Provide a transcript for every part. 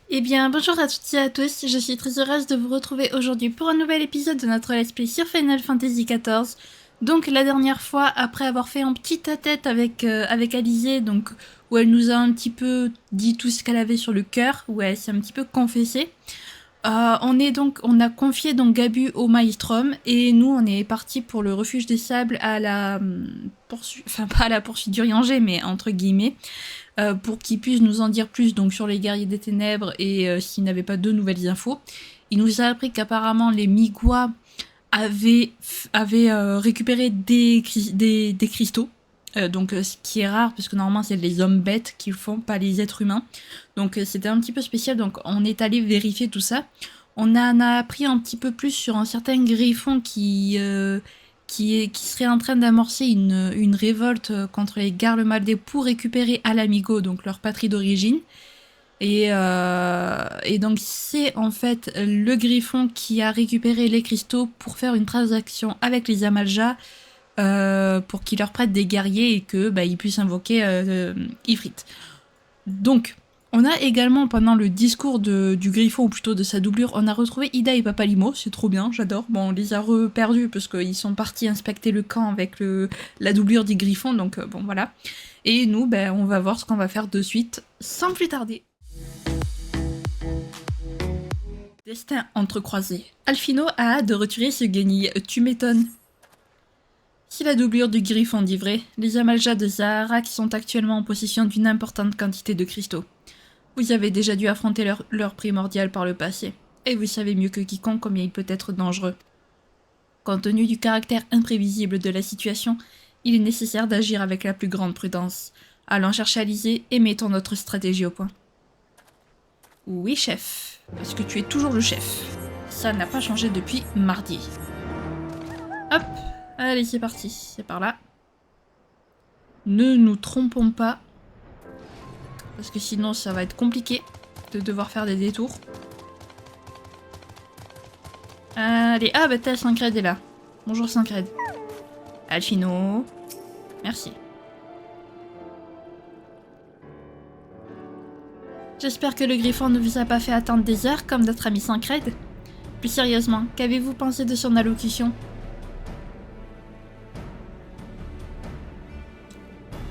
Eh bien, bonjour à toutes et à tous, je suis très heureuse de vous retrouver aujourd'hui pour un nouvel épisode de notre let's play sur Final Fantasy XIV. Donc la dernière fois, après avoir fait un petit tête-à-tête avec Alizée, donc où elle nous a un petit peu dit tout ce qu'elle avait sur le cœur, où elle s'est un petit peu confessée, on a confié donc Gabu au Maelstrom et nous on est parti pour le refuge des sables à la poursuite, enfin pas à la poursuite d'Urianger mais entre guillemets, pour qu'il puisse nous en dire plus donc sur les guerriers des ténèbres et s'il n'avait pas de nouvelles infos. Il nous a appris qu'apparemment les Migwa avaient récupéré des cristaux. Ce qui est rare parce que normalement c'est les hommes bêtes qui le font, pas les êtres humains. Donc c'était un petit peu spécial, donc on est allé vérifier tout ça. On a appris un petit peu plus sur un certain griffon qui serait en train d'amorcer une révolte contre les Garlemaldés pour récupérer Alamigo, donc leur patrie d'origine. Et donc c'est en fait le griffon qui a récupéré les cristaux pour faire une transaction avec les Amalja, pour qu'ils leur prêtent des guerriers et que ils puissent invoquer Ifrit. Donc on a également, pendant le discours du griffon, ou plutôt de sa doublure, on a retrouvé Ida et Papalimo, c'est trop bien, j'adore. Bon, on les a reperdus parce qu'ils sont partis inspecter le camp avec la doublure du griffon, donc bon voilà. Et nous, on va voir ce qu'on va faire de suite, sans plus tarder. Destin entrecroisé. Alfino a hâte de retirer ce guenille, tu m'étonnes. Si la doublure du griffon dit vrai, les Amaljas de Zaharak sont actuellement en possession d'une importante quantité de cristaux. Vous avez déjà dû affronter leur primordial par le passé, et vous savez mieux que quiconque combien il peut être dangereux. Compte tenu du caractère imprévisible de la situation, il est nécessaire d'agir avec la plus grande prudence. Allons chercher Alizée et mettons notre stratégie au point. Oui, chef. Est-ce que tu es toujours le chef? Ça n'a pas changé depuis mardi. Hop, allez, c'est parti, c'est par là. Ne nous trompons pas, parce que sinon ça va être compliqué de devoir faire des détours. Allez, ah bah t'as Sancred est là. Bonjour Sancred. Alfino. Merci. J'espère que le griffon ne vous a pas fait attendre des heures comme notre ami Sancred. Plus sérieusement, qu'avez-vous pensé de son allocution?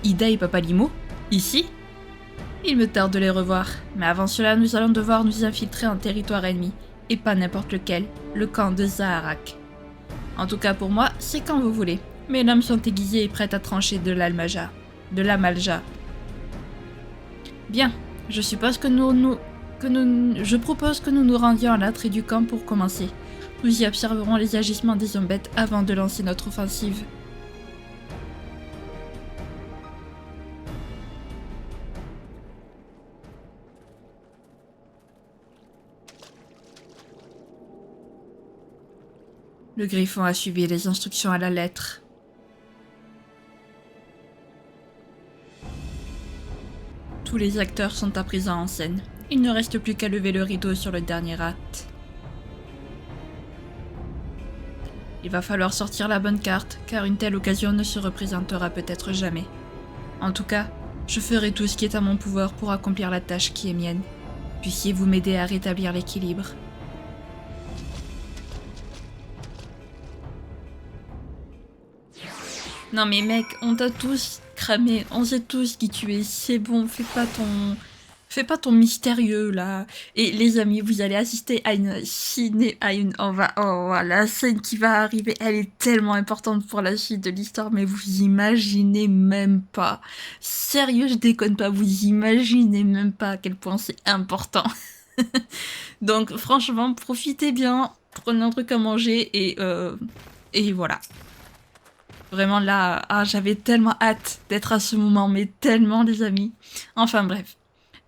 Ida et Papalimo? Ici? Il me tarde de les revoir, mais avant cela nous allons devoir nous infiltrer en territoire ennemi, et pas n'importe lequel, le camp de Zaharak. En tout cas pour moi, c'est quand vous voulez. Mes lames sont aiguisées et prêtes à trancher de l'Amalja. Bien, je suppose que je propose que nous nous rendions à l'entrée du camp pour commencer. Nous y observerons les agissements des hommes bêtes avant de lancer notre offensive. Le griffon a suivi les instructions à la lettre. Tous les acteurs sont à présent en scène. Il ne reste plus qu'à lever le rideau sur le dernier acte. Il va falloir sortir la bonne carte, car une telle occasion ne se représentera peut-être jamais. En tout cas, je ferai tout ce qui est à mon pouvoir pour accomplir la tâche qui est mienne. Puissiez-vous m'aider à rétablir l'équilibre. Non mais mec, on t'a tous cramé, on sait tous qui tu es, c'est bon, fais pas ton mystérieux là. Et les amis, vous allez assister à la scène qui va arriver, elle est tellement importante pour la suite de l'histoire, mais vous imaginez même pas. Sérieux, je déconne pas, vous imaginez même pas à quel point c'est important. Donc franchement, profitez bien, prenez un truc à manger et voilà. Vraiment là, j'avais tellement hâte d'être à ce moment, mais tellement les amis. Enfin bref,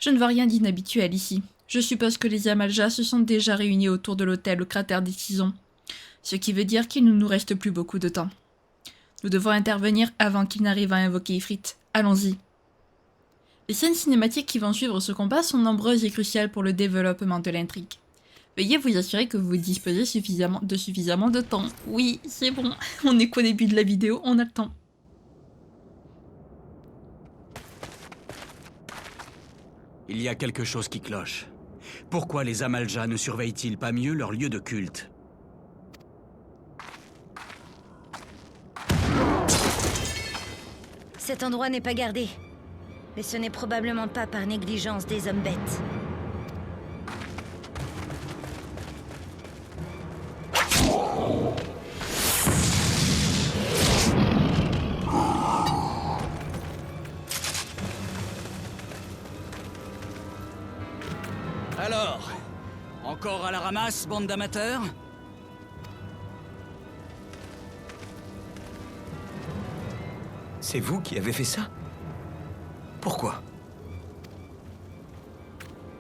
je ne vois rien d'inhabituel ici. Je suppose que les Amaljas se sont déjà réunis autour de l'hôtel au cratère des Tisons. Ce qui veut dire qu'il ne nous reste plus beaucoup de temps. Nous devons intervenir avant qu'il n'arrive à invoquer Ifrit. Allons-y. Les scènes cinématiques qui vont suivre ce combat sont nombreuses et cruciales pour le développement de l'intrigue. Veuillez vous assurer que vous disposez suffisamment de temps. Oui, c'est bon, on est qu'au début de la vidéo, on a le temps. Il y a quelque chose qui cloche. Pourquoi les Amalj'as ne surveillent-ils pas mieux leur lieu de culte? Cet endroit n'est pas gardé. Mais ce n'est probablement pas par négligence des hommes bêtes. Alors, encore à la ramasse, bande d'amateurs? C'est vous qui avez fait ça? Pourquoi?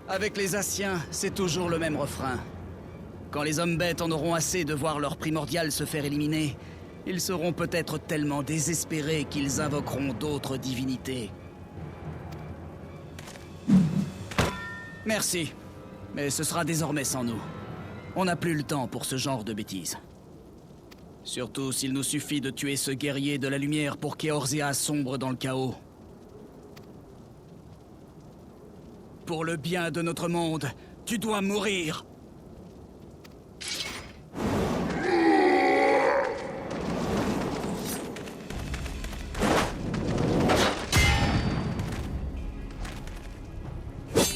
Avec les Asciens, c'est toujours le même refrain. Quand les hommes bêtes en auront assez de voir leur primordial se faire éliminer, ils seront peut-être tellement désespérés qu'ils invoqueront d'autres divinités. Merci, mais ce sera désormais sans nous. On n'a plus le temps pour ce genre de bêtises. Surtout s'il nous suffit de tuer ce guerrier de la lumière pour qu'Eorzea sombre dans le chaos. Pour le bien de notre monde, tu dois mourir!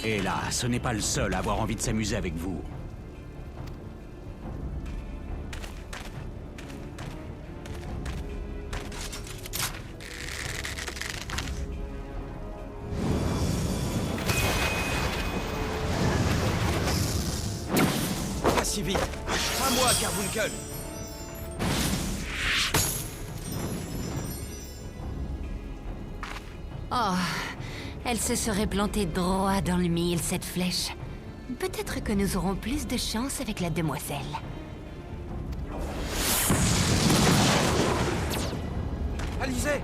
Et là, ce n'est pas le seul à avoir envie de s'amuser avec vous. Pas si vite. Pas moi, Carbuncle. Oh, elle se serait plantée droit dans le mille, cette flèche. Peut-être que nous aurons plus de chance avec la demoiselle. Alizé!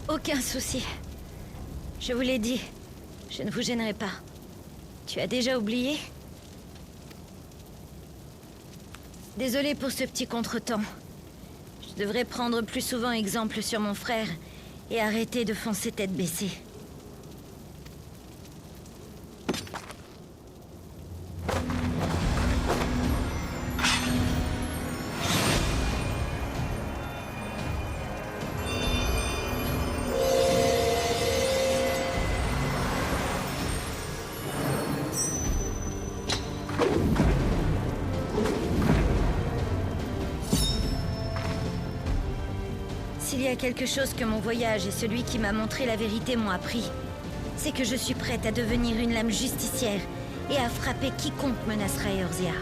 Aucun souci. Je vous l'ai dit, je ne vous gênerai pas. Tu as déjà oublié? Désolée pour ce petit contretemps. Je devrais prendre plus souvent exemple sur mon frère et arrêter de foncer tête baissée. S'il y a quelque chose que mon voyage et celui qui m'a montré la vérité m'ont appris, c'est que je suis prête à devenir une lame justicière et à frapper quiconque menacera Eorzea.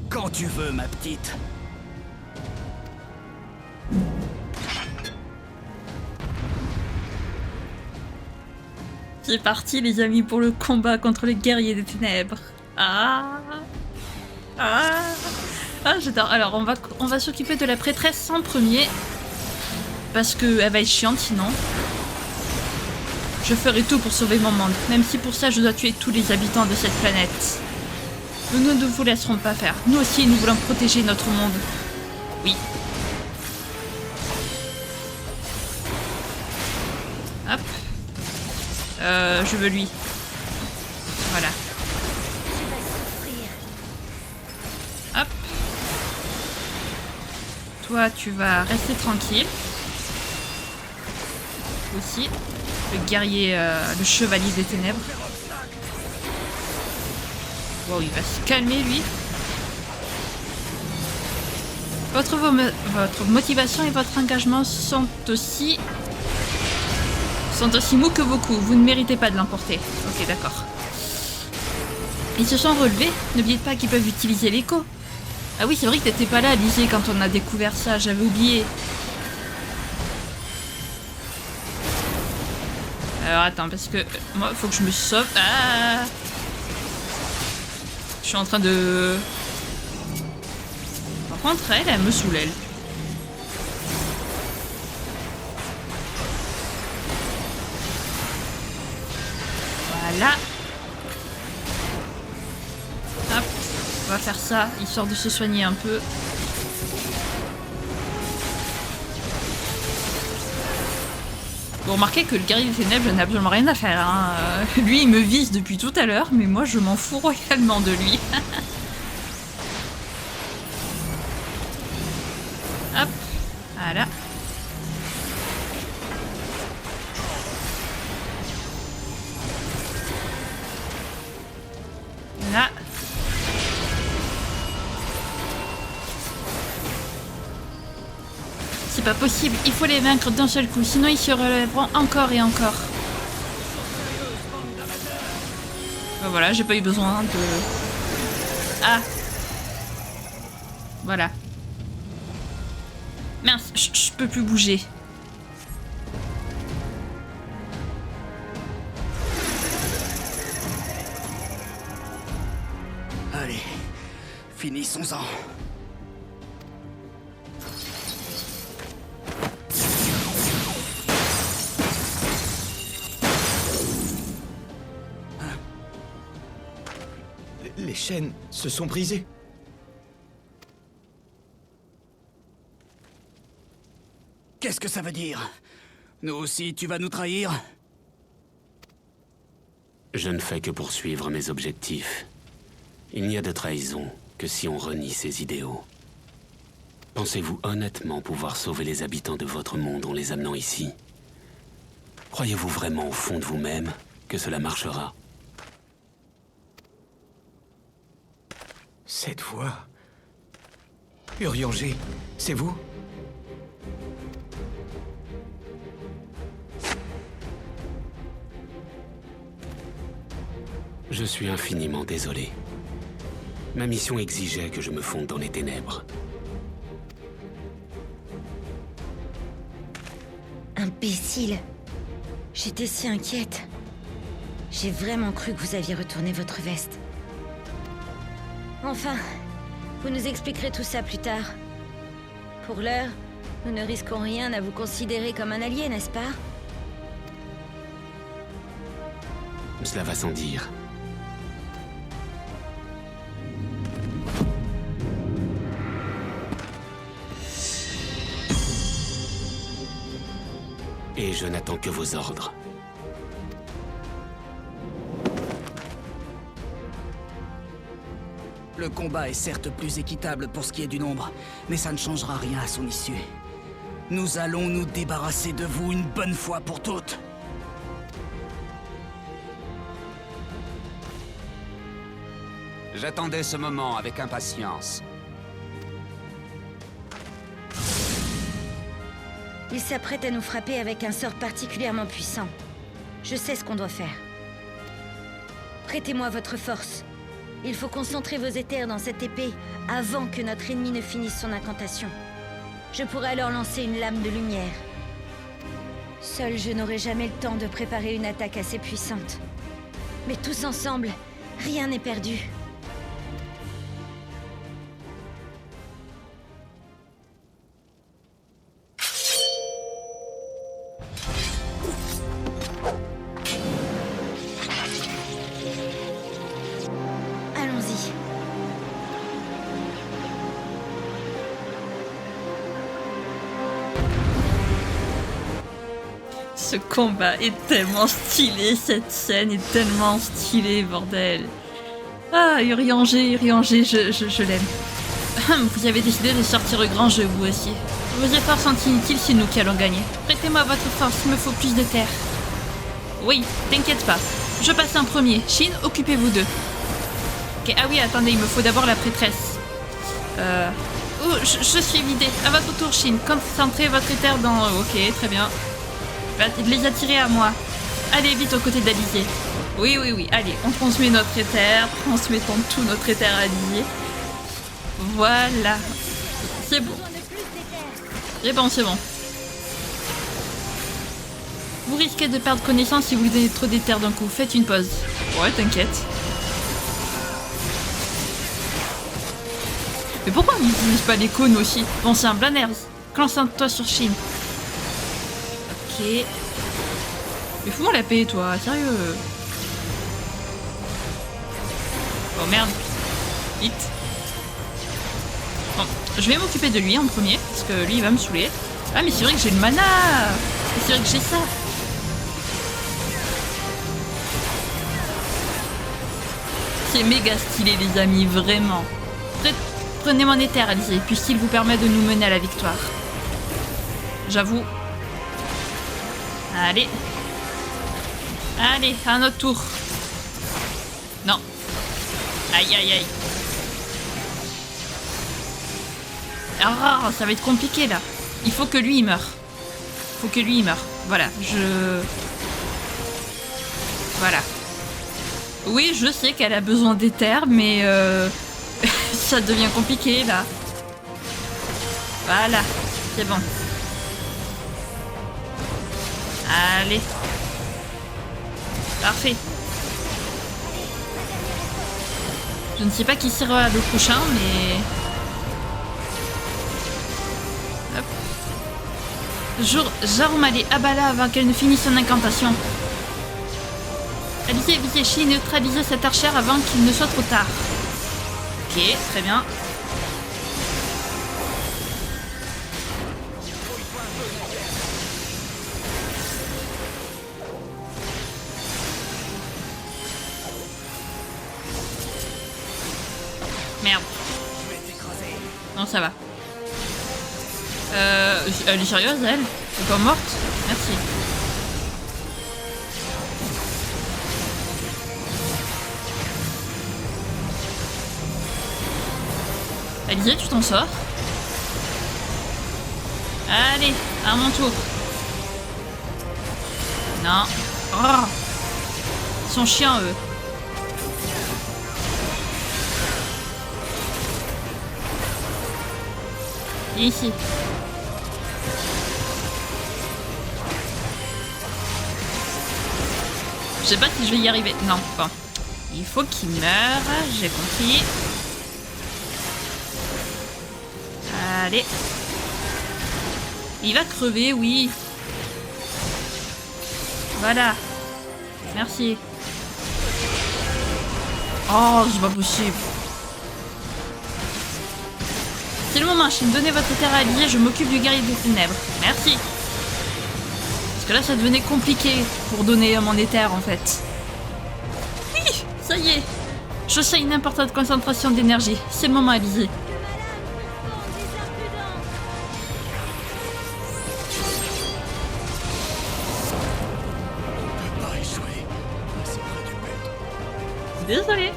Quand tu veux, ma petite. C'est parti les amis pour le combat contre les guerriers des ténèbres. Ah j'adore. Alors on va s'occuper de la prêtresse en premier. Parce que elle va être chiante sinon. Je ferai tout pour sauver mon monde. Même si pour ça je dois tuer tous les habitants de cette planète. Nous ne vous laisserons pas faire. Nous aussi nous voulons protéger notre monde. Oui. Hop. Je veux lui. Voilà. Hop. Toi, tu vas rester tranquille. Aussi. Le guerrier, le chevalier des ténèbres. Wow, il va se calmer, lui. Votre motivation et votre engagement sont aussi mous que beaucoup. Vous ne méritez pas de l'emporter. Ok, d'accord. Ils se sont relevés. N'oubliez pas qu'ils peuvent utiliser l'écho. Ah oui, c'est vrai que t'étais pas là, Alizé, quand on a découvert ça. J'avais oublié. Alors attends, parce que moi, il faut que je me sauve. Ah, je suis en train de... Par contre, elle me saoule, elle. Voilà. On va faire ça, histoire de se soigner un peu. Vous remarquez que le guerrier des ténèbres, je n'ai absolument rien à faire. Hein. Lui, il me vise depuis tout à l'heure, mais moi, je m'en fous royalement de lui. Hop, voilà. Là. C'est pas possible, il faut les vaincre d'un seul coup, sinon ils se relèveront encore et encore. Ben voilà, j'ai pas eu besoin de... Ah. Voilà. Mince, je peux plus bouger. Allez, finissons-en. Les chaînes se sont brisées. Qu'est-ce que ça veut dire? Nous aussi, tu vas nous trahir? Je ne fais que poursuivre mes objectifs. Il n'y a de trahison que si on renie ses idéaux. Pensez-vous honnêtement pouvoir sauver les habitants de votre monde en les amenant ici? Croyez-vous vraiment au fond de vous-même que cela marchera? Cette voix... Urianger, c'est vous? Je suis infiniment désolé. Ma mission exigeait que je me fonde dans les ténèbres. Imbécile. J'étais si inquiète. J'ai vraiment cru que vous aviez retourné votre veste. Enfin, vous nous expliquerez tout ça plus tard. Pour l'heure, nous ne risquons rien à vous considérer comme un allié, n'est-ce pas? Cela va sans dire. Et je n'attends que vos ordres. Le combat est certes plus équitable pour ce qui est du nombre, mais ça ne changera rien à son issue. Nous allons nous débarrasser de vous une bonne fois pour toutes. J'attendais ce moment avec impatience. Il s'apprête à nous frapper avec un sort particulièrement puissant. Je sais ce qu'on doit faire. Prêtez-moi votre force. Il faut concentrer vos éthers dans cette épée avant que notre ennemi ne finisse son incantation. Je pourrai alors lancer une lame de lumière. Seul, je n'aurai jamais le temps de préparer une attaque assez puissante. Mais tous ensemble, rien n'est perdu. Allons-y. Ce combat est tellement stylé, cette scène est tellement stylée, bordel. Ah, Urianger, je l'aime. Vous avez décidé de sortir au grand jeu, vous aussi. Vos efforts sont inutiles, c'est nous qui allons gagner. Prêtez-moi votre force, il me faut plus de terre. Oui, t'inquiète pas. Je passe en premier. Shin, occupez-vous d'eux. Ok, ah oui, attendez, il me faut d'abord la prêtresse. Oh, je suis vidé. À votre tour, Shin. Concentrez votre éther dans... Ok, très bien. Les attirer à moi. Allez vite aux côtés d'Alizé. Oui, allez, on transmet notre éther. Transmettons tout notre éther à Alizé. Voilà. C'est bon. C'est bon. Vous risquez de perdre connaissance si vous donnez trop d'éther d'un coup. Faites une pause. Ouais, t'inquiète. Mais pourquoi ils n'utilisent pas les cônes aussi? Bon, c'est un Blaners. Concentre-toi sur Shin. Ok. Mais fous-moi la paix, toi, sérieux. Oh merde. Vite. Bon, je vais m'occuper de lui en premier, parce que lui il va me saouler. Ah mais c'est vrai que j'ai le mana. C'est vrai que j'ai ça. C'est méga stylé les amis, vraiment. Prenez mon éther, Alizé, puisqu'il vous permet de nous mener à la victoire. J'avoue. Allez. Allez, à notre tour. Non. Aïe, aïe, aïe. Ah, ça va être compliqué, là. Il faut que lui, il meure. Il faut que lui, il meure. Voilà, Voilà. Oui, je sais qu'elle a besoin d'éther, mais ça devient compliqué, là. Voilà, c'est bon. Allez. Parfait. Je ne sais pas qui sera le prochain, mais... Hop. Jaromale Abala avant qu'elle ne finisse son incantation. Alizé, Vizechi, neutralisez cet archer avant qu'il ne soit trop tard. Ok, très bien. Merde. Non, ça va. Elle est sérieuse, elle? Elle est pas morte? Merci. Alizé, tu t'en sors? Allez, à mon tour. Non. Oh. Ils sont chiants, eux. Et ici. Je sais pas si je vais y arriver. Non, bon. Il faut qu'il meure, j'ai compris. Allez. Il va crever, oui. Voilà. Merci. Oh, c'est pas possible. C'est le moment, Chine. Donnez votre terre à Alizé, je m'occupe du guerrier des ténèbres. Merci. Parce que là, ça devenait compliqué pour donner mon éther, en fait. Oui, ça y est. Je sais une importante concentration d'énergie. C'est le moment, Alizé. Désolée.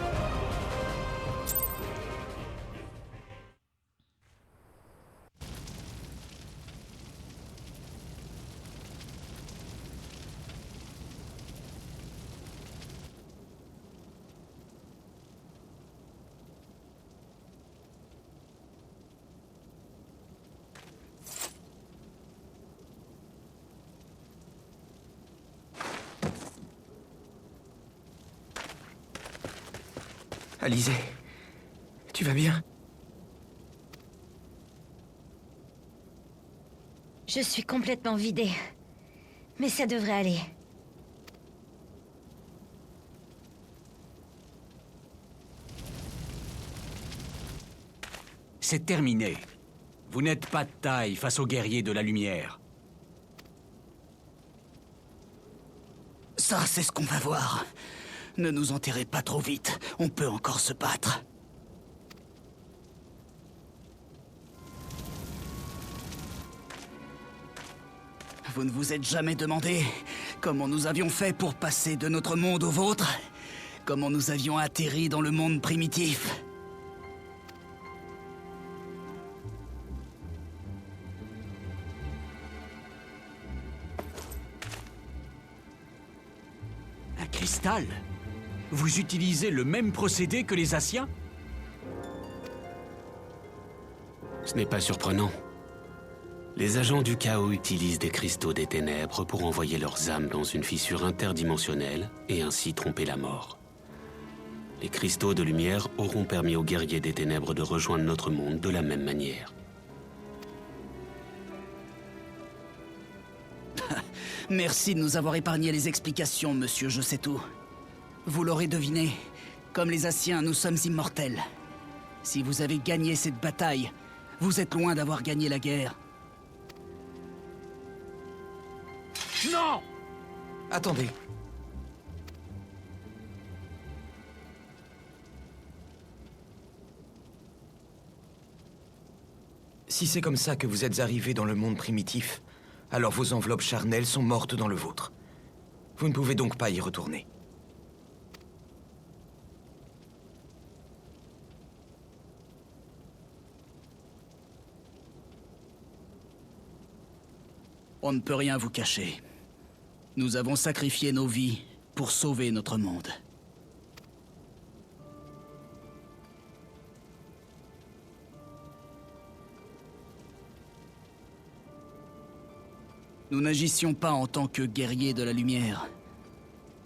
Alizé, tu vas bien? Je suis complètement vidée. Mais ça devrait aller. C'est terminé. Vous n'êtes pas de taille face aux guerriers de la lumière. Ça, c'est ce qu'on va voir. Ne nous enterrez pas trop vite. On peut encore se battre. Vous ne vous êtes jamais demandé comment nous avions fait pour passer de notre monde au vôtre? Comment nous avions atterri dans le monde primitif? Un cristal? Vous utilisez le même procédé que les Asiens? Ce n'est pas surprenant. Les agents du chaos utilisent des cristaux des ténèbres pour envoyer leurs âmes dans une fissure interdimensionnelle et ainsi tromper la mort. Les cristaux de lumière auront permis aux guerriers des ténèbres de rejoindre notre monde de la même manière. Merci de nous avoir épargné les explications, monsieur Je sais tout. Vous l'aurez deviné, comme les Asiens, nous sommes immortels. Si vous avez gagné cette bataille, Vous êtes loin d'avoir gagné la guerre. Non! Attendez. Si c'est comme ça que vous êtes arrivés dans le monde primitif, alors vos enveloppes charnelles sont mortes dans le vôtre. Vous ne pouvez donc pas y retourner. On ne peut rien vous cacher. Nous avons sacrifié nos vies pour sauver notre monde. Nous n'agissions pas en tant que guerriers de la lumière.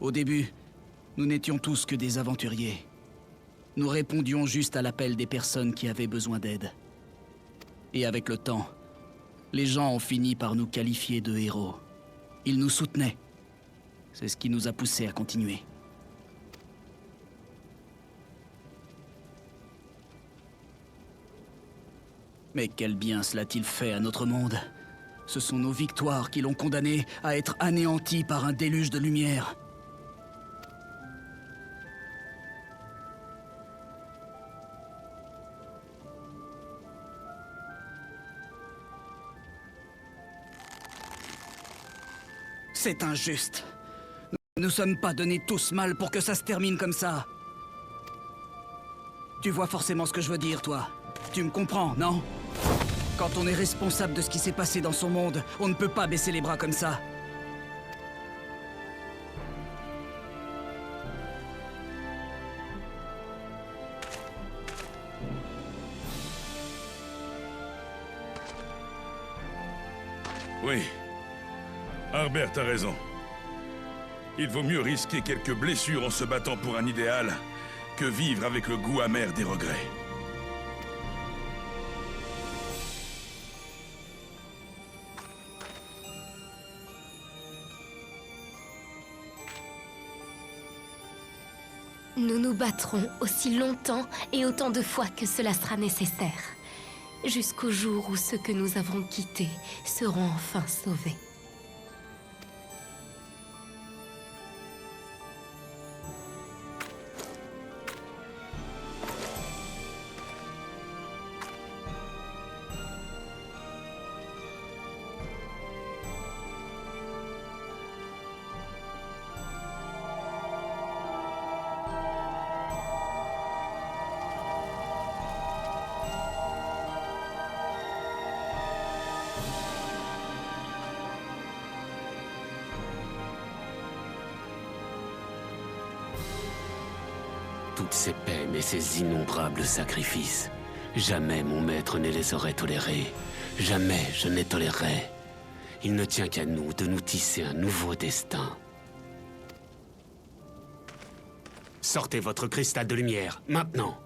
Au début, nous n'étions tous que des aventuriers. Nous répondions juste à l'appel des personnes qui avaient besoin d'aide. Et avec le temps, les gens ont fini par nous qualifier de héros. Ils nous soutenaient. C'est ce qui nous a poussés à continuer. Mais quel bien cela a-t-il fait à notre monde? Ce sont nos victoires qui l'ont condamné à être anéanti par un déluge de lumière. C'est injuste. Nous ne sommes pas donnés tous mal pour que ça se termine comme ça. Tu vois forcément ce que je veux dire, toi. Tu me comprends, non? Quand on est responsable de ce qui s'est passé dans son monde, on ne peut pas baisser les bras comme ça. Oui. Harbert a raison. Il vaut mieux risquer quelques blessures en se battant pour un idéal que vivre avec le goût amer des regrets. Nous nous battrons aussi longtemps et autant de fois que cela sera nécessaire, jusqu'au jour où ceux que nous avons quittés seront enfin sauvés. Toutes ces peines et ces innombrables sacrifices, jamais mon maître ne les aurait tolérés. Jamais je ne les tolérerai. Il ne tient qu'à nous de nous tisser un nouveau destin. Sortez votre cristal de lumière, maintenant!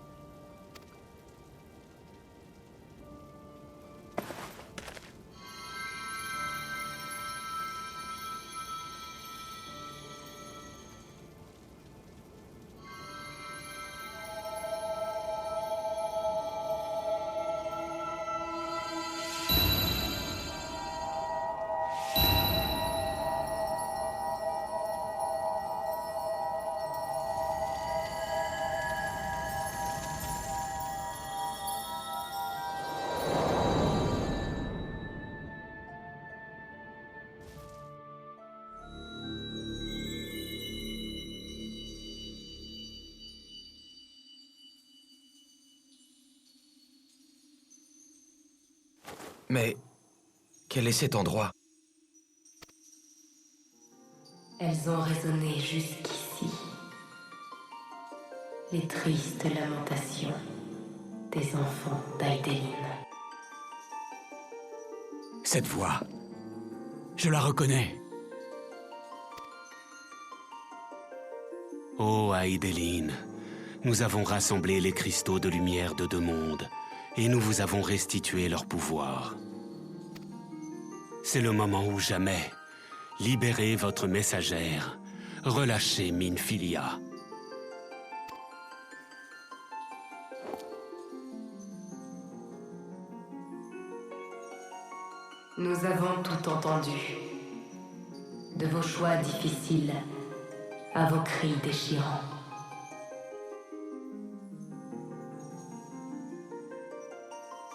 Mais quel est cet endroit? Elles ont résonné jusqu'ici. Les tristes lamentations des enfants d'Aideline. Cette voix, je la reconnais. Ô Aideline, nous avons rassemblé les cristaux de lumière de deux mondes, et nous vous avons restitué leur pouvoir. C'est le moment ou jamais. Libérez votre messagère. Relâchez Minfilia. Nous avons tout entendu. De vos choix difficiles à vos cris déchirants.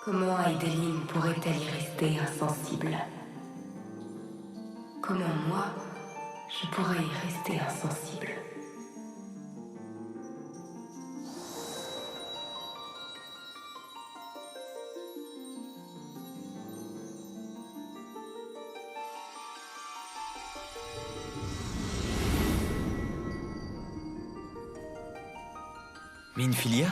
Comment Adeline pourrait-elle y rester insensible? Comment moi, je pourrais y rester insensible? Minfilia?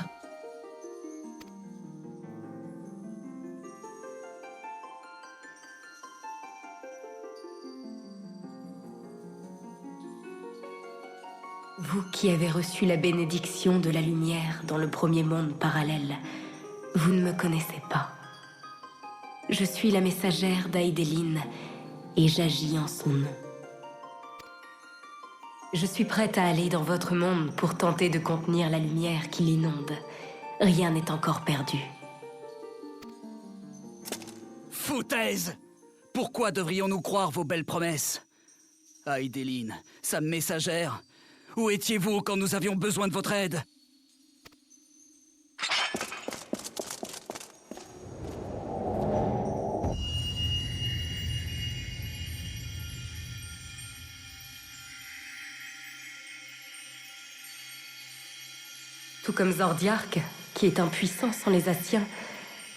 Vous qui avez reçu la bénédiction de la lumière dans le premier monde parallèle, vous ne me connaissez pas. Je suis la messagère d'Adeline et j'agis en son nom. Je suis prête à aller dans votre monde pour tenter de contenir la lumière qui l'inonde. Rien n'est encore perdu. Foutaise! Pourquoi devrions-nous croire vos belles promesses? Adeline, sa messagère, où étiez-vous quand nous avions besoin de votre aide? Tout comme Zordiark, qui est impuissant sans les Asciens,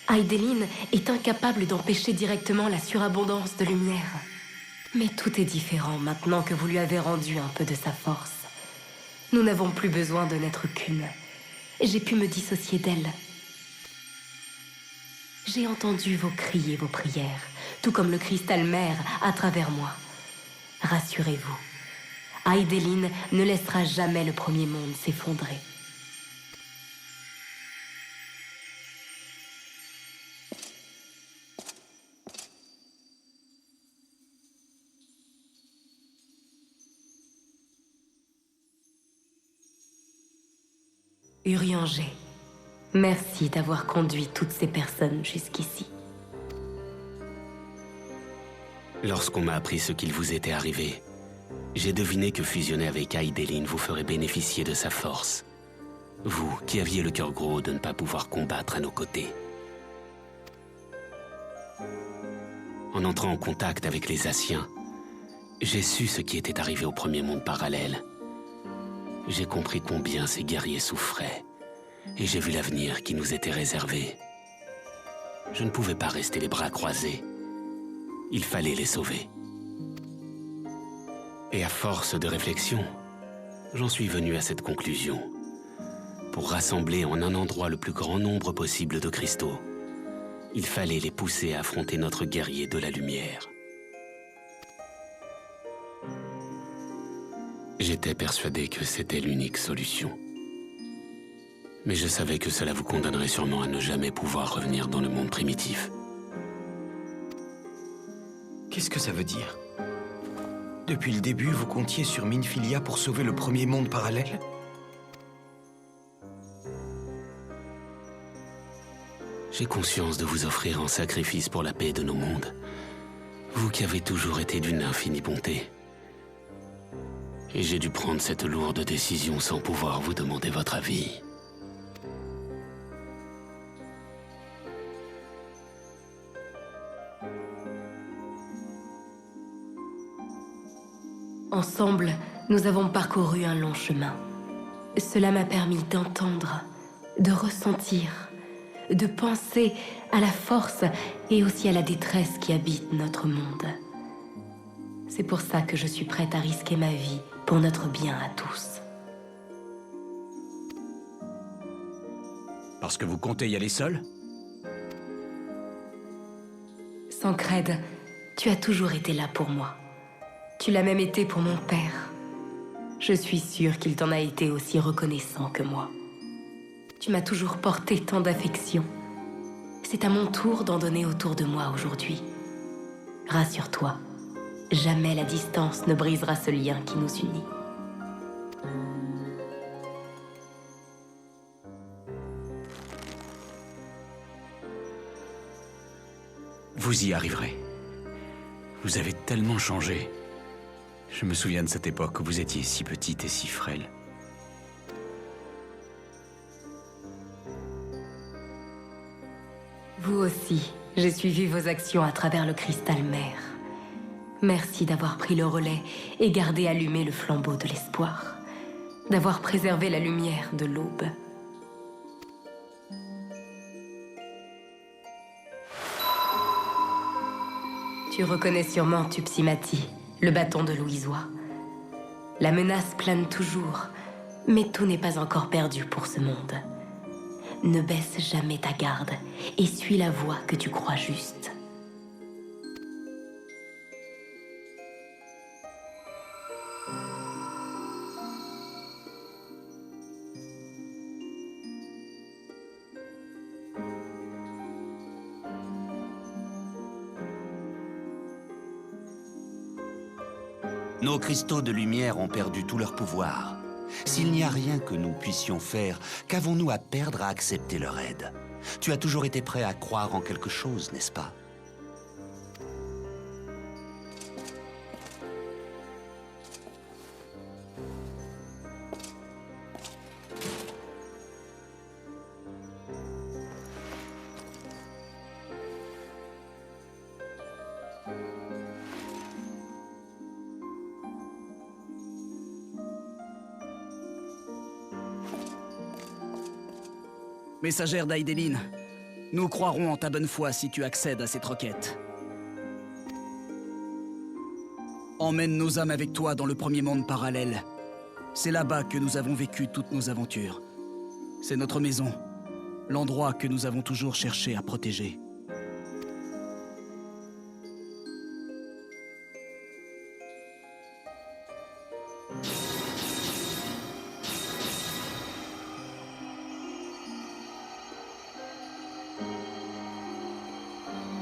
Adeline est incapable d'empêcher directement la surabondance de lumière. Mais tout est différent maintenant que vous lui avez rendu un peu de sa force. Nous n'avons plus besoin de n'être qu'une. J'ai pu me dissocier d'elle. J'ai entendu vos cris et vos prières, tout comme le cristal mère à travers moi. Rassurez-vous, Adeline ne laissera jamais le premier monde s'effondrer. Urianger, merci d'avoir conduit toutes ces personnes jusqu'ici. Lorsqu'on m'a appris ce qu'il vous était arrivé, j'ai deviné que fusionner avec Adeline vous ferait bénéficier de sa force. Vous, qui aviez le cœur gros de ne pas pouvoir combattre à nos côtés. En entrant en contact avec les Asciens, j'ai su ce qui était arrivé au premier monde parallèle. J'ai compris combien ces guerriers souffraient, et j'ai vu l'avenir qui nous était réservé. Je ne pouvais pas rester les bras croisés. Il fallait les sauver. Et à force de réflexion, j'en suis venu à cette conclusion. Pour rassembler en un endroit le plus grand nombre possible de cristaux, il fallait les pousser à affronter notre guerrier de la lumière. J'étais persuadé que c'était l'unique solution. Mais je savais que cela vous condamnerait sûrement à ne jamais pouvoir revenir dans le monde primitif. Qu'est-ce que ça veut dire? Depuis le début, vous comptiez sur Minfilia pour sauver le premier monde parallèle? J'ai conscience de vous offrir en sacrifice pour la paix de nos mondes. Vous qui avez toujours été d'une infinie bonté. Et j'ai dû prendre cette lourde décision sans pouvoir vous demander votre avis. Ensemble, nous avons parcouru un long chemin. Cela m'a permis d'entendre, de ressentir, de penser à la force et aussi à la détresse qui habite notre monde. C'est pour ça que je suis prête à risquer ma vie pour notre bien à tous. Parce que vous comptez y aller seul? Sancred, tu as toujours été là pour moi. Tu l'as même été pour mon père. Je suis sûre qu'il t'en a été aussi reconnaissant que moi. Tu m'as toujours porté tant d'affection. C'est à mon tour d'en donner autour de moi aujourd'hui. Rassure-toi, jamais la distance ne brisera ce lien qui nous unit. Vous y arriverez. Vous avez tellement changé. Je me souviens de cette époque où vous étiez si petite et si frêle. Vous aussi, j'ai suivi vos actions à travers le cristal mer. Merci d'avoir pris le relais et gardé allumé le flambeau de l'espoir. D'avoir préservé la lumière de l'aube. Tu reconnais sûrement Tupsimati, le bâton de Louisois. La menace plane toujours, mais tout n'est pas encore perdu pour ce monde. Ne baisse jamais ta garde et suis la voie que tu crois juste. Nos cristaux de lumière ont perdu tout leur pouvoir. S'il n'y a rien que nous puissions faire, qu'avons-nous à perdre à accepter leur aide? Tu as toujours été prêt à croire en quelque chose, n'est-ce pas? Messagère d'Aïdeline, nous croirons en ta bonne foi si tu accèdes à cette requête. Emmène nos âmes avec toi dans le premier monde parallèle. C'est là-bas que nous avons vécu toutes nos aventures. C'est notre maison, l'endroit que nous avons toujours cherché à protéger.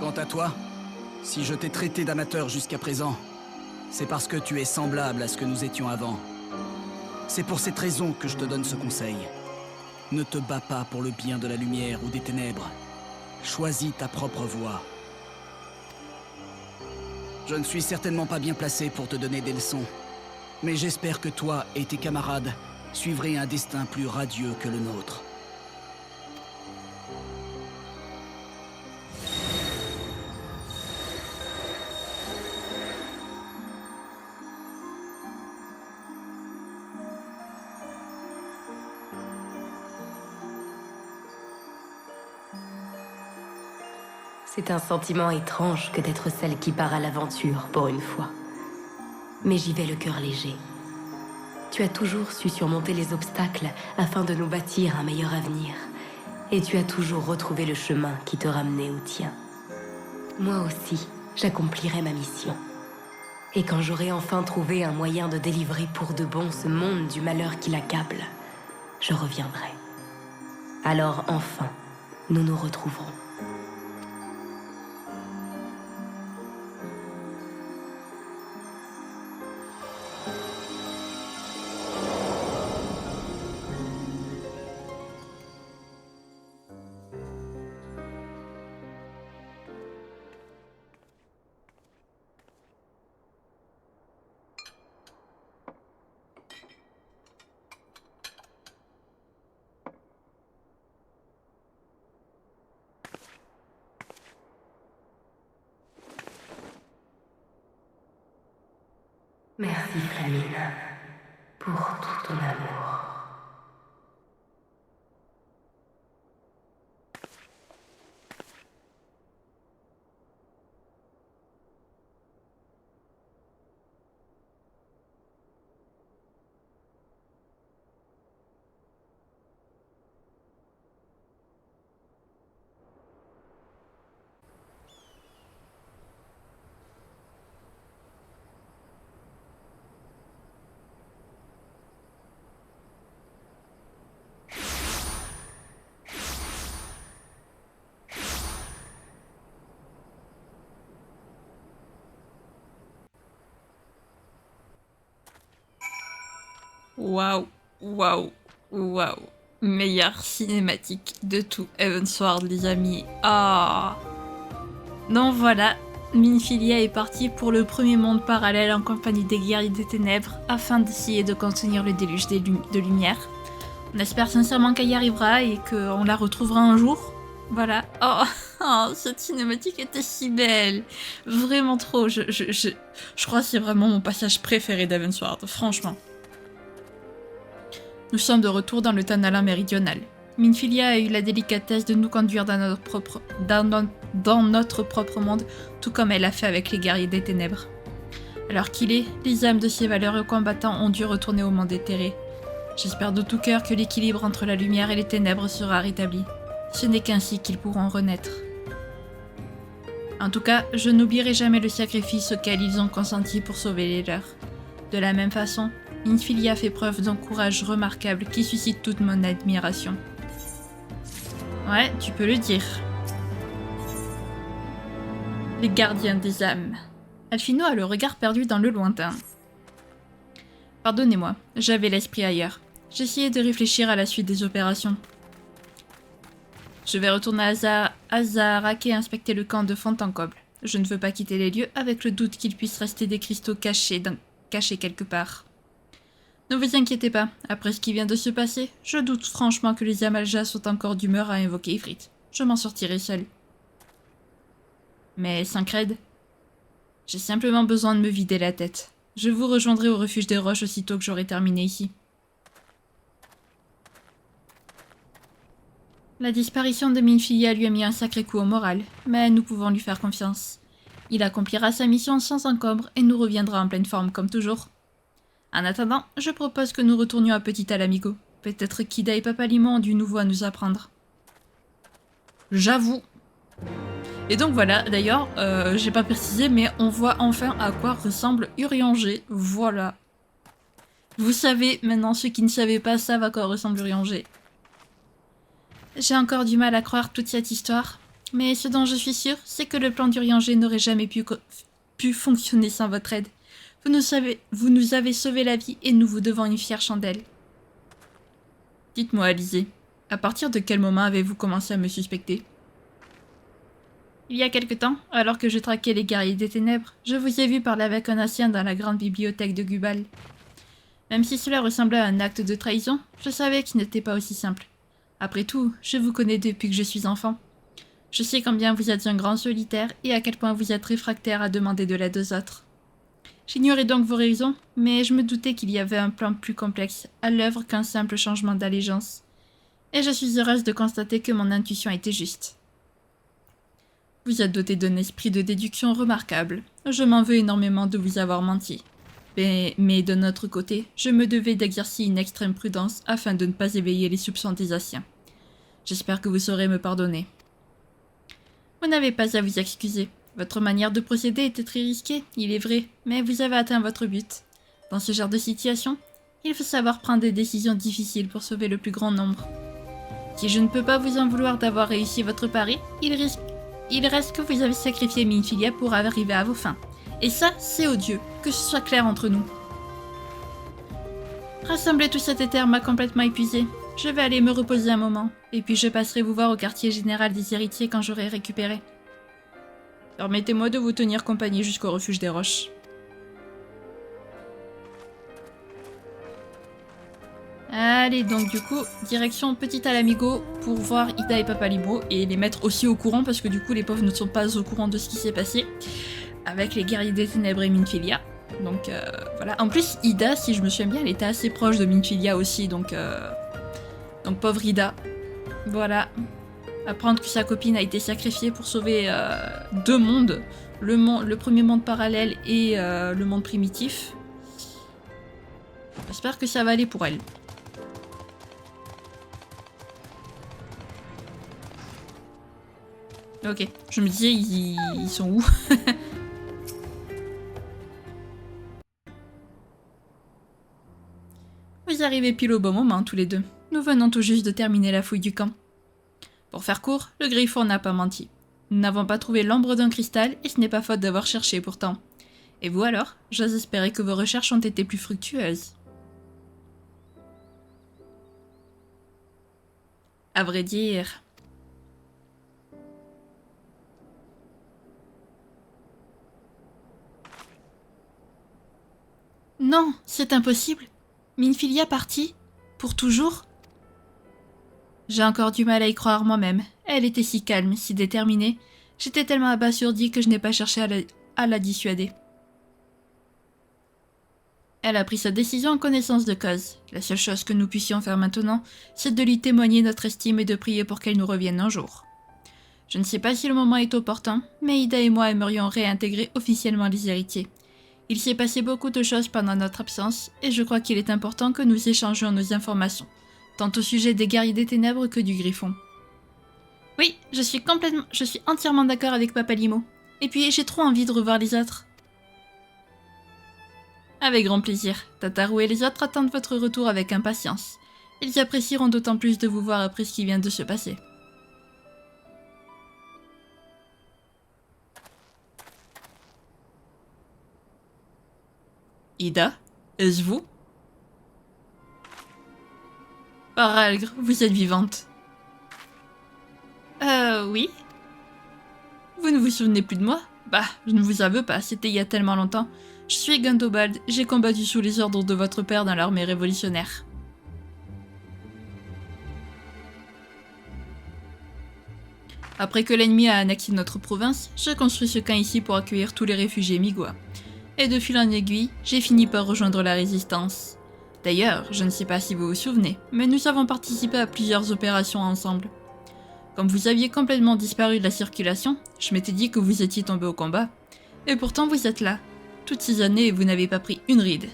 Quant à toi, si je t'ai traité d'amateur jusqu'à présent, c'est parce que tu es semblable à ce que nous étions avant. C'est pour cette raison que je te donne ce conseil. Ne te bats pas pour le bien de la lumière ou des ténèbres. Choisis ta propre voie. Je ne suis certainement pas bien placé pour te donner des leçons, mais j'espère que toi et tes camarades suivrez un destin plus radieux que le nôtre. C'est un sentiment étrange que d'être celle qui part à l'aventure pour une fois. Mais j'y vais le cœur léger. Tu as toujours su surmonter les obstacles afin de nous bâtir un meilleur avenir. Et tu as toujours retrouvé le chemin qui te ramenait au tien. Moi aussi, j'accomplirai ma mission. Et quand j'aurai enfin trouvé un moyen de délivrer pour de bon ce monde du malheur qui l'accable, je reviendrai. Alors enfin, nous nous retrouverons. Merci Flamine, pour tout ton amour. Waouh, waouh, waouh. Meilleure cinématique de tout Heavensward, les amis. Ah. Donc voilà, Minfilia est partie pour le premier monde parallèle en compagnie des guerriers des ténèbres afin d'essayer de contenir le déluge de lumière. On espère sincèrement qu'elle y arrivera et qu'on la retrouvera un jour. Voilà. Oh, oh, cette cinématique était si belle. Vraiment trop. Je crois que c'est vraiment mon passage préféré d'Heavensward, franchement. Nous sommes de retour dans le Tanala méridional. Minfilia a eu la délicatesse de nous conduire dans notre propre monde, tout comme elle a fait avec les guerriers des ténèbres. Alors qu'il est, les âmes de ces valeureux combattants ont dû retourner au monde éthéré. J'espère de tout cœur que l'équilibre entre la lumière et les ténèbres sera rétabli. Ce n'est qu'ainsi qu'ils pourront renaître. En tout cas, je n'oublierai jamais le sacrifice auquel ils ont consenti pour sauver les leurs. De la même façon, Minfilia fait preuve d'un courage remarquable qui suscite toute mon admiration. Ouais, tu peux le dire. Les gardiens des âmes. Alphino a le regard perdu dans le lointain. Pardonnez-moi, j'avais l'esprit ailleurs. J'essayais de réfléchir à la suite des opérations. Je vais retourner à Zaharak et inspecter le camp de Fontaincoble. Je ne veux pas quitter les lieux avec le doute qu'il puisse rester des cristaux cachés quelque part. Ne vous inquiétez pas, après ce qui vient de se passer, je doute franchement que les Amaljas soient encore d'humeur à invoquer Ifrit. Je m'en sortirai seul. Mais Sancred, j'ai simplement besoin de me vider la tête. Je vous rejoindrai au refuge des roches aussitôt que j'aurai terminé ici. La disparition de Minfilia lui a mis un sacré coup au moral, mais nous pouvons lui faire confiance. Il accomplira sa mission sans encombre et nous reviendra en pleine forme comme toujours. En attendant, je propose que nous retournions à Petit Alamigo. Peut-être qu'Ida et Papalimon ont du nouveau à nous apprendre. J'avoue. Et donc voilà, d'ailleurs, j'ai pas précisé, mais on voit enfin à quoi ressemble Urianger. Voilà. Vous savez, maintenant, ceux qui ne savaient pas savent à quoi ressemble Urianger. J'ai encore du mal à croire toute cette histoire, mais ce dont je suis sûre, c'est que le plan d'Urianger n'aurait jamais pu fonctionner sans votre aide. Vous nous avez sauvé la vie et nous vous devons une fière chandelle. Dites-moi, Alizé, à partir de quel moment avez-vous commencé à me suspecter? Il y a quelque temps, alors que je traquais les guerriers des ténèbres, je vous ai vu parler avec un ancien dans la grande bibliothèque de Gubal. Même si cela ressemblait à un acte de trahison, je savais qu'il n'était pas aussi simple. Après tout, je vous connais depuis que je suis enfant. Je sais combien vous êtes un grand solitaire et à quel point vous êtes réfractaire à demander de l'aide aux autres. J'ignorais donc vos raisons, mais je me doutais qu'il y avait un plan plus complexe à l'œuvre qu'un simple changement d'allégeance. Et je suis heureuse de constater que mon intuition était juste. Vous êtes doté d'un esprit de déduction remarquable. Je m'en veux énormément de vous avoir menti. Mais de notre côté, je me devais d'exercer une extrême prudence afin de ne pas éveiller les soupçons des Asiens. J'espère que vous saurez me pardonner. Vous n'avez pas à vous excuser. Votre manière de procéder était très risquée, il est vrai, mais vous avez atteint votre but. Dans ce genre de situation, il faut savoir prendre des décisions difficiles pour sauver le plus grand nombre. Si je ne peux pas vous en vouloir d'avoir réussi votre pari, il reste que vous avez sacrifié Minfilia pour arriver à vos fins. Et ça, c'est odieux, que ce soit clair entre nous. Rassembler tout cet éther m'a complètement épuisé. Je vais aller me reposer un moment, et puis je passerai vous voir au quartier général des héritiers quand j'aurai récupéré. Permettez-moi de vous tenir compagnie jusqu'au refuge des roches. Allez, donc du coup, direction Petit Alamigo pour voir Ida et Papalimon et les mettre aussi au courant parce que du coup les pauvres ne sont pas au courant de ce qui s'est passé avec les guerriers des ténèbres et Minfilia. Donc voilà. En plus, Ida, si je me souviens bien, elle était assez proche de Minfilia aussi, donc pauvre Ida. Voilà. Apprendre que sa copine a été sacrifiée pour sauver deux mondes, le premier monde parallèle et le monde primitif. J'espère que ça va aller pour elle. Ok, je me disais, ils sont où? Vous arrivez pile au bon moment, tous les deux. Nous venons tout juste de terminer la fouille du camp. Pour faire court, le Griffon n'a pas menti. Nous n'avons pas trouvé l'ombre d'un cristal, et ce n'est pas faute d'avoir cherché pourtant. Et vous alors? J'ose espérer que vos recherches ont été plus fructueuses. À vrai dire... Non, c'est impossible. Minfilia partie? Pour toujours? J'ai encore du mal à y croire moi-même. Elle était si calme, si déterminée. J'étais tellement abasourdie que je n'ai pas cherché à la dissuader. Elle a pris sa décision en connaissance de cause. La seule chose que nous puissions faire maintenant, c'est de lui témoigner notre estime et de prier pour qu'elle nous revienne un jour. Je ne sais pas si le moment est opportun, mais Ida et moi aimerions réintégrer officiellement les héritiers. Il s'est passé beaucoup de choses pendant notre absence, et je crois qu'il est important que nous échangions nos informations, tant au sujet des guerriers des ténèbres que du Griffon. Oui, je suis entièrement d'accord avec Papa Limo. Et puis j'ai trop envie de revoir les autres. Avec grand plaisir. Tataru et les autres attendent votre retour avec impatience. Ils apprécieront d'autant plus de vous voir après ce qui vient de se passer. Ida, est-ce vous? Paralgre, vous êtes vivante. Oui. Vous ne vous souvenez plus de moi? Bah, je ne vous avoue pas, c'était il y a tellement longtemps. Je suis Gundobald, j'ai combattu sous les ordres de votre père dans l'armée révolutionnaire. Après que l'ennemi a annexé notre province, j'ai construit ce camp ici pour accueillir tous les réfugiés Migwa. Et de fil en aiguille, j'ai fini par rejoindre la résistance. D'ailleurs, je ne sais pas si vous vous souvenez, mais nous avons participé à plusieurs opérations ensemble. Comme vous aviez complètement disparu de la circulation, je m'étais dit que vous étiez tombé au combat. Et pourtant vous êtes là. Toutes ces années, vous n'avez pas pris une ride.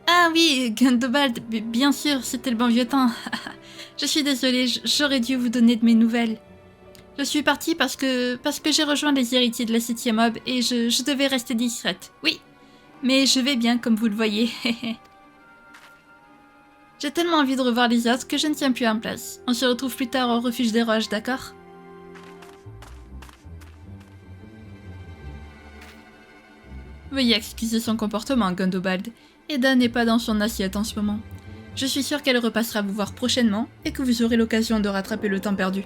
Ah oui, Gundobald, bien sûr, c'était le bon vieux temps. Je suis désolée, j'aurais dû vous donner de mes nouvelles. Je suis partie parce que j'ai rejoint les héritiers de la 7e aube et je devais rester discrète. Oui, mais je vais bien comme vous le voyez. J'ai tellement envie de revoir les autres que je ne tiens plus en place. On se retrouve plus tard au refuge des roches, d'accord? Veuillez excuser son comportement, Gundobald. Eda n'est pas dans son assiette en ce moment. Je suis sûre qu'elle repassera vous voir prochainement et que vous aurez l'occasion de rattraper le temps perdu.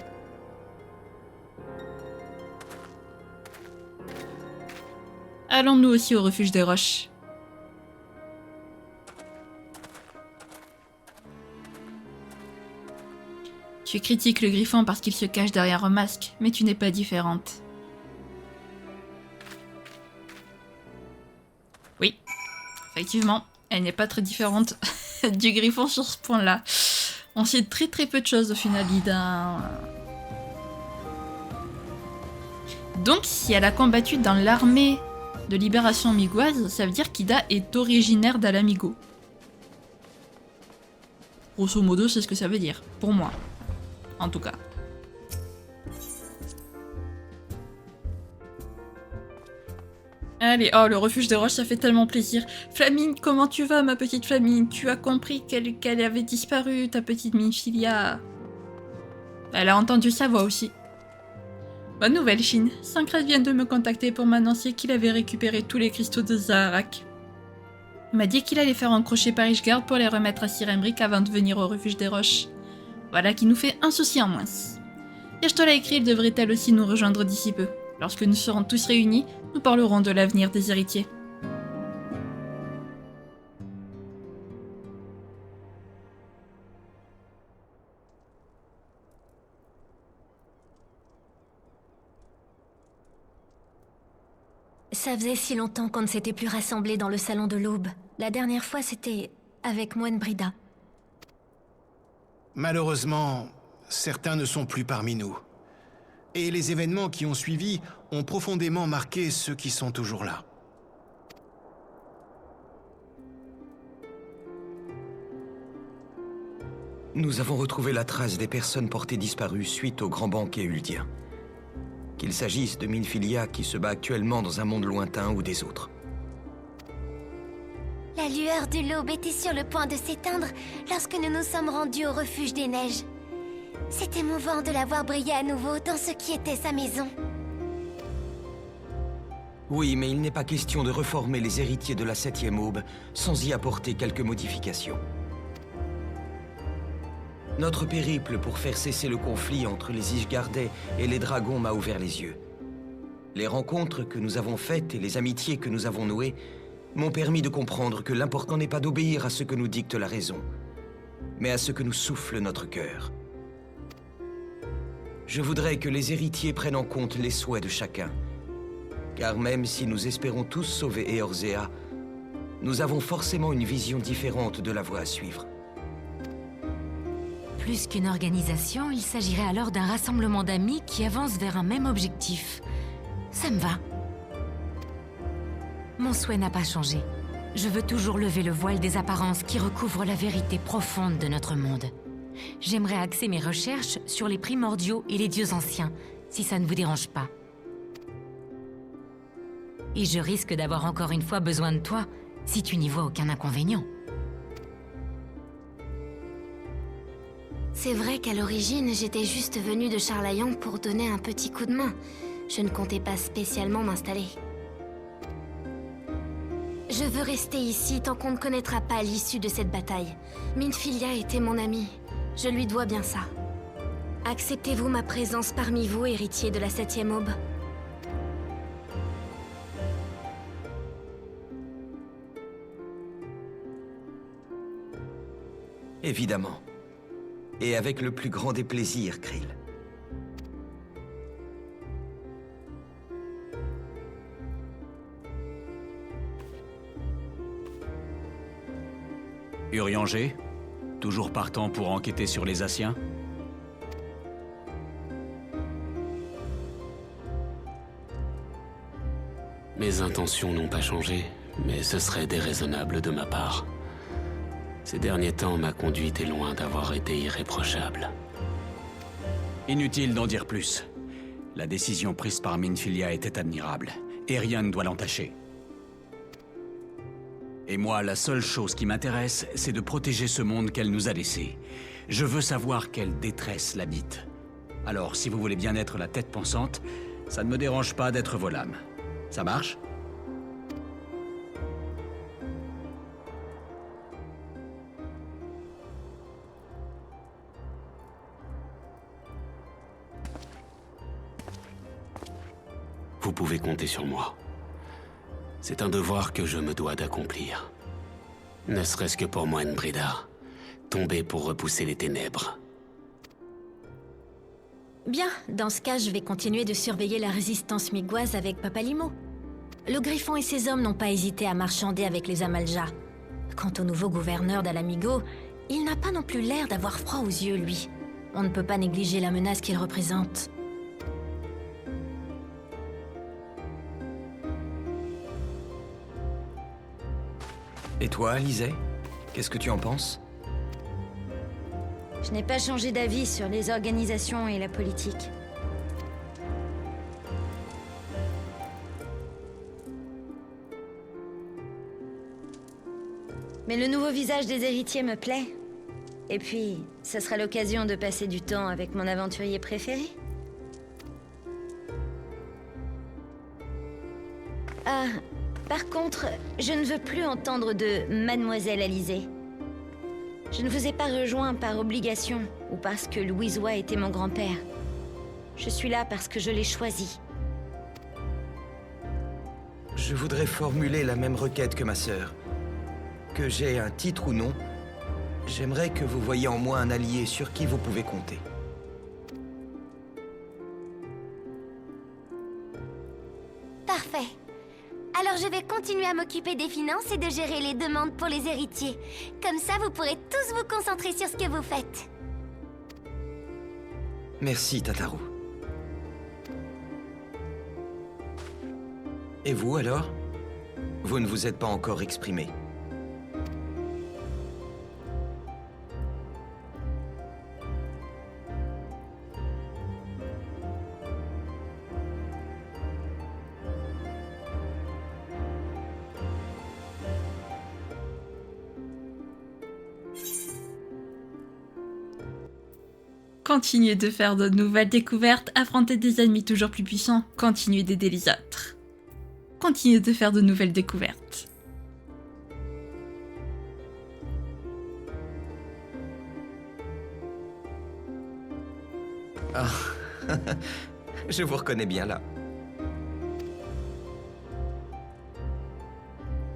Allons-nous aussi au refuge des roches. Tu critiques le Griffon parce qu'il se cache derrière un masque, mais tu n'es pas différente. Oui, effectivement, elle n'est pas très différente du Griffon sur ce point-là. On sait très peu de choses au final, Ida. Donc, si elle a combattu dans l'armée de libération migoise, ça veut dire qu'Ida est originaire d'Alamigo. Grosso modo, c'est ce que ça veut dire, pour moi. En tout cas. Allez, oh, le refuge des roches, ça fait tellement plaisir. Flamine, comment tu vas, ma petite Flamine? Tu as compris qu'elle avait disparu, ta petite Minfilia. Elle a entendu sa voix aussi. Bonne nouvelle, Shin. Sankret vient de me contacter pour m'annoncer qu'il avait récupéré tous les cristaux de Zaharak. Il m'a dit qu'il allait faire un crochet par Ishgard pour les remettre à Sir Emric avant de venir au refuge des roches. Voilà qui nous fait un souci en moins. Et je te l'ai écrit, il devrait elle aussi nous rejoindre d'ici peu. Lorsque nous serons tous réunis, nous parlerons de l'avenir des héritiers. Ça faisait si longtemps qu'on ne s'était plus rassemblés dans le salon de l'aube. La dernière fois, c'était avec Moine Brida. Malheureusement, certains ne sont plus parmi nous. Et les événements qui ont suivi ont profondément marqué ceux qui sont toujours là. Nous avons retrouvé la trace des personnes portées disparues suite au grand banquet huldien. Qu'il s'agisse de Minfilia qui se bat actuellement dans un monde lointain ou des autres. La lueur de l'aube était sur le point de s'éteindre lorsque nous nous sommes rendus au refuge des neiges. C'est émouvant de la voir briller à nouveau dans ce qui était sa maison. Oui, mais il n'est pas question de reformer les héritiers de la 7e aube sans y apporter quelques modifications. Notre périple pour faire cesser le conflit entre les Ishgardais et les dragons m'a ouvert les yeux. Les rencontres que nous avons faites et les amitiés que nous avons nouées m'ont permis de comprendre que l'important n'est pas d'obéir à ce que nous dicte la raison, mais à ce que nous souffle notre cœur. Je voudrais que les héritiers prennent en compte les souhaits de chacun, car même si nous espérons tous sauver Eorzea, nous avons forcément une vision différente de la voie à suivre. Plus qu'une organisation, il s'agirait alors d'un rassemblement d'amis qui avancent vers un même objectif. Ça me va. Mon souhait n'a pas changé. Je veux toujours lever le voile des apparences qui recouvrent la vérité profonde de notre monde. J'aimerais axer mes recherches sur les primordiaux et les dieux anciens, si ça ne vous dérange pas. Et je risque d'avoir encore une fois besoin de toi, si tu n'y vois aucun inconvénient. C'est vrai qu'à l'origine, j'étais juste venue de Charlayan pour donner un petit coup de main. Je ne comptais pas spécialement m'installer. Je veux rester ici tant qu'on ne connaîtra pas l'issue de cette bataille. Minfilia était mon ami. Je lui dois bien ça. Acceptez-vous ma présence parmi vous, héritiers de la 7e aube? Évidemment. Et avec le plus grand des plaisirs, Krill. Urianger, toujours partant pour enquêter sur les Asciens? Mes intentions n'ont pas changé, mais ce serait déraisonnable de ma part. Ces derniers temps, ma conduite est loin d'avoir été irréprochable. Inutile d'en dire plus. La décision prise par Minfilia était admirable, et rien ne doit l'entacher. Et moi, la seule chose qui m'intéresse, c'est de protéger ce monde qu'elle nous a laissé. Je veux savoir quelle détresse l'habite. Alors, si vous voulez bien être la tête pensante, ça ne me dérange pas d'être vos lames. Ça marche ? Vous pouvez compter sur moi. C'est un devoir que je me dois d'accomplir. Ne serait-ce que pour Moine Brida. Tomber pour repousser les ténèbres. Bien, dans ce cas, je vais continuer de surveiller la résistance migoise avec Papalimo. Le Griffon et ses hommes n'ont pas hésité à marchander avec les Amalja. Quant au nouveau gouverneur d'Alamigo, il n'a pas non plus l'air d'avoir froid aux yeux, lui. On ne peut pas négliger la menace qu'il représente. Et toi, Alizé? Qu'est-ce que tu en penses? Je n'ai pas changé d'avis sur les organisations et la politique. Mais le nouveau visage des héritiers me plaît. Et puis, ça sera l'occasion de passer du temps avec mon aventurier préféré. Ah, par contre, je ne veux plus entendre de Mademoiselle Alizé. Je ne vous ai pas rejoint par obligation ou parce que Louisois était mon grand-père. Je suis là parce que je l'ai choisi. Je voudrais formuler la même requête que ma sœur. Que j'aie un titre ou non, j'aimerais que vous voyiez en moi un allié sur qui vous pouvez compter. Parfait. Alors je vais continuer à m'occuper des finances et de gérer les demandes pour les héritiers. Comme ça, vous pourrez tous vous concentrer sur ce que vous faites. Merci, Tataru. Et vous, alors? Vous ne vous êtes pas encore exprimé. Continuez de faire de nouvelles découvertes, affronter des ennemis toujours plus puissants, continuez d'aider les autres. Continuez de faire de nouvelles découvertes. Ah, je vous reconnais bien là.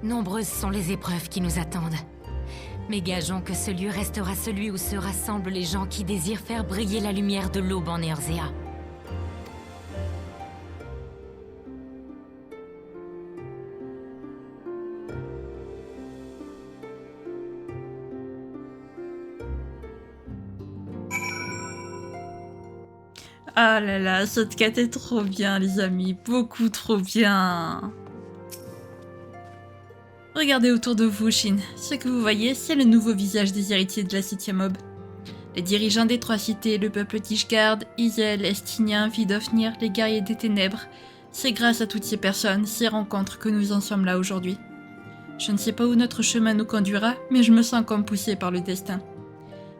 Nombreuses sont les épreuves qui nous attendent. Mais gageons que ce lieu restera celui où se rassemblent les gens qui désirent faire briller la lumière de l'aube en Eorzea. Ah là là, cette quête est trop bien, les amis. Beaucoup trop bien. Regardez autour de vous, Shin. Ce que vous voyez, c'est le nouveau visage des héritiers de la 7e Aube. Les dirigeants des 3 cités, le peuple Tishgard, Izel, Estinien, Vidofnir, les guerriers des ténèbres. C'est grâce à toutes ces personnes, ces rencontres, que nous en sommes là aujourd'hui. Je ne sais pas où notre chemin nous conduira, mais je me sens comme poussé par le destin.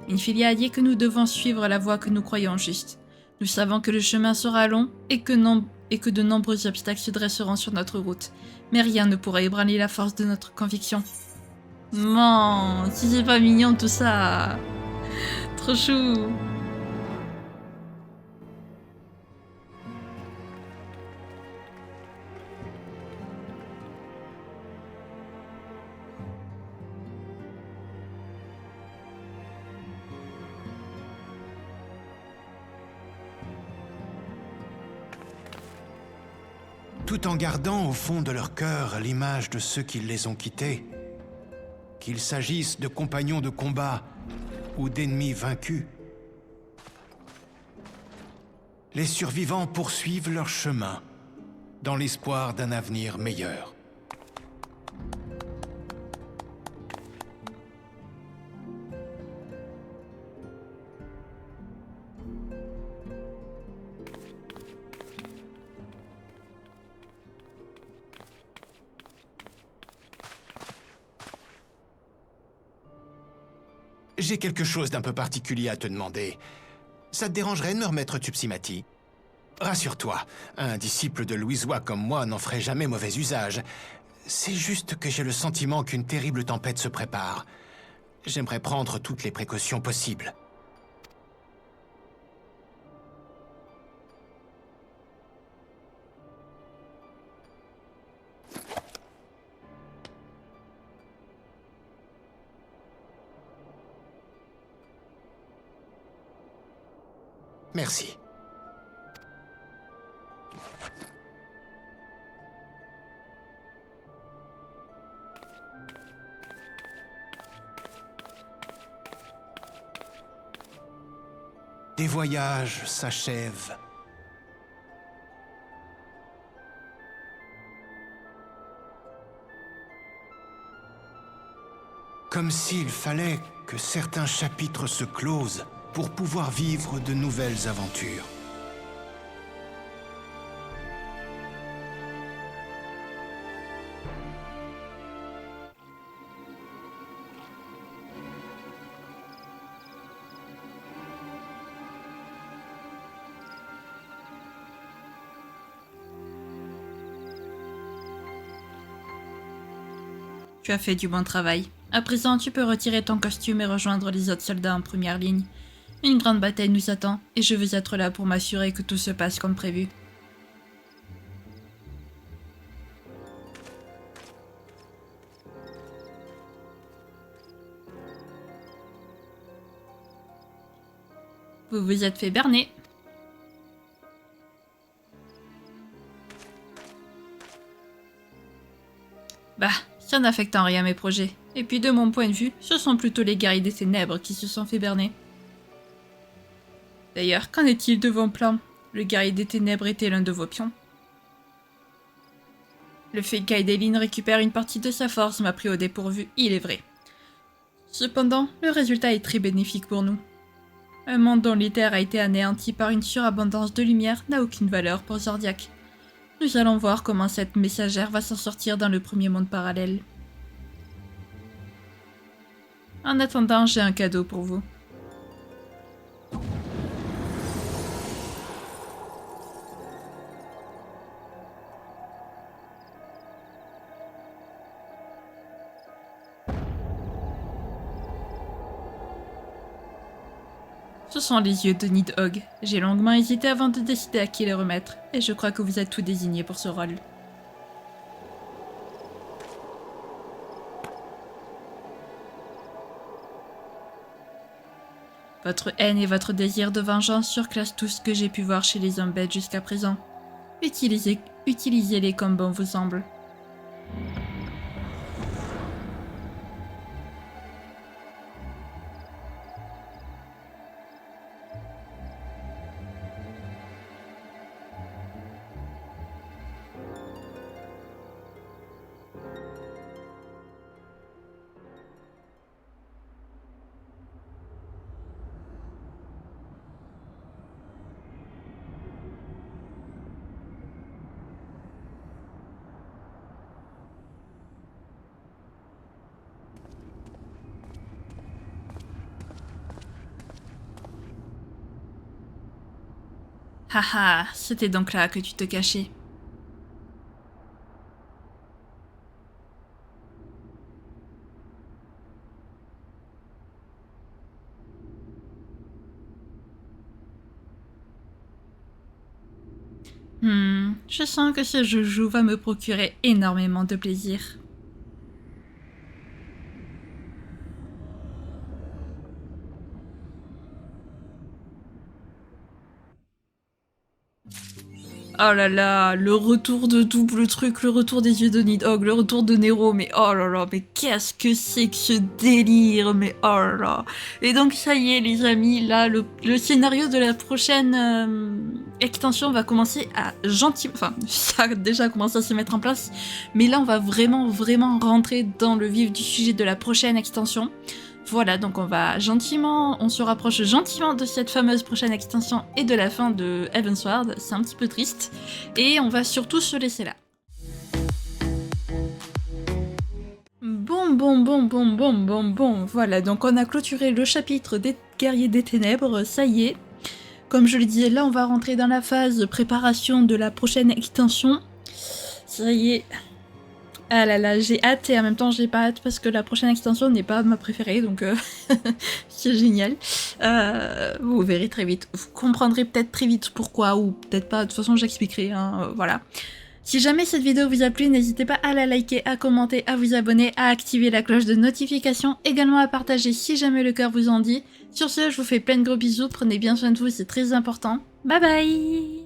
Minfilia a dit que nous devons suivre la voie que nous croyons juste. Nous savons que le chemin sera long et que de nombreux obstacles se dresseront sur notre route. Mais rien ne pourra ébranler la force de notre conviction. Non, si c'est pas mignon tout ça. Trop chou. Tout en gardant au fond de leur cœur l'image de ceux qui les ont quittés, qu'il s'agisse de compagnons de combat ou d'ennemis vaincus. Les survivants poursuivent leur chemin, dans l'espoir d'un avenir meilleur. J'ai quelque chose d'un peu particulier à te demander. Ça te dérangerait de me remettre Tupsimati? Rassure-toi, un disciple de Louisois comme moi n'en ferait jamais mauvais usage. C'est juste que j'ai le sentiment qu'une terrible tempête se prépare. J'aimerais prendre toutes les précautions possibles. Merci. Des voyages s'achèvent. Comme s'il fallait que certains chapitres se closent pour pouvoir vivre de nouvelles aventures. Tu as fait du bon travail. À présent, tu peux retirer ton costume et rejoindre les autres soldats en première ligne. Une grande bataille nous attend, et je veux être là pour m'assurer que tout se passe comme prévu. Vous vous êtes fait berner. Bah, ça n'affecte en rien mes projets. Et puis de mon point de vue, ce sont plutôt les guerriers des ténèbres qui se sont fait berner. D'ailleurs, qu'en est-il de vos plans? Le guerrier des ténèbres était l'un de vos pions. Le fait qu'Aidelin récupère une partie de sa force m'a pris au dépourvu, il est vrai. Cependant, le résultat est très bénéfique pour nous. Un monde dont l'Éther a été anéanti par une surabondance de lumière n'a aucune valeur pour Zordiak. Nous allons voir comment cette messagère va s'en sortir dans le premier monde parallèle. En attendant, j'ai un cadeau pour vous. Ce sont les yeux de Nidhogg. J'ai longuement hésité avant de décider à qui les remettre, et je crois que vous êtes tout désignés pour ce rôle. Votre haine et votre désir de vengeance surclassent tout ce que j'ai pu voir chez les hommes bêtes jusqu'à présent. Utilisez-les comme bon vous semble. Haha, c'était donc là que tu te cachais. Je sens que ce joujou va me procurer énormément de plaisir. Oh là là, le retour de double truc, le retour des yeux de Nidhogg, le retour de Nero, mais oh là là, mais qu'est-ce que c'est que ce délire, mais oh là là. Et donc ça y est les amis, là le scénario de la prochaine extension va commencer à gentiment, enfin ça a déjà commencé à se mettre en place, mais là on va vraiment rentrer dans le vif du sujet de la prochaine extension. Voilà, donc on se rapproche gentiment de cette fameuse prochaine extension et de la fin de Heavensward, c'est un petit peu triste, et on va surtout se laisser là. Bon, voilà, donc on a clôturé le chapitre des guerriers des ténèbres, ça y est. Comme je le disais, là on va rentrer dans la phase de préparation de la prochaine extension. Ça y est. Ah là là, j'ai hâte et en même temps j'ai pas hâte parce que la prochaine extension n'est pas ma préférée, donc c'est génial. Vous verrez très vite, vous comprendrez peut-être très vite pourquoi, ou peut-être pas, de toute façon j'expliquerai, hein, voilà. Si jamais cette vidéo vous a plu, n'hésitez pas à la liker, à commenter, à vous abonner, à activer la cloche de notification, également à partager si jamais le cœur vous en dit. Sur ce, je vous fais plein de gros bisous, prenez bien soin de vous, c'est très important. Bye bye!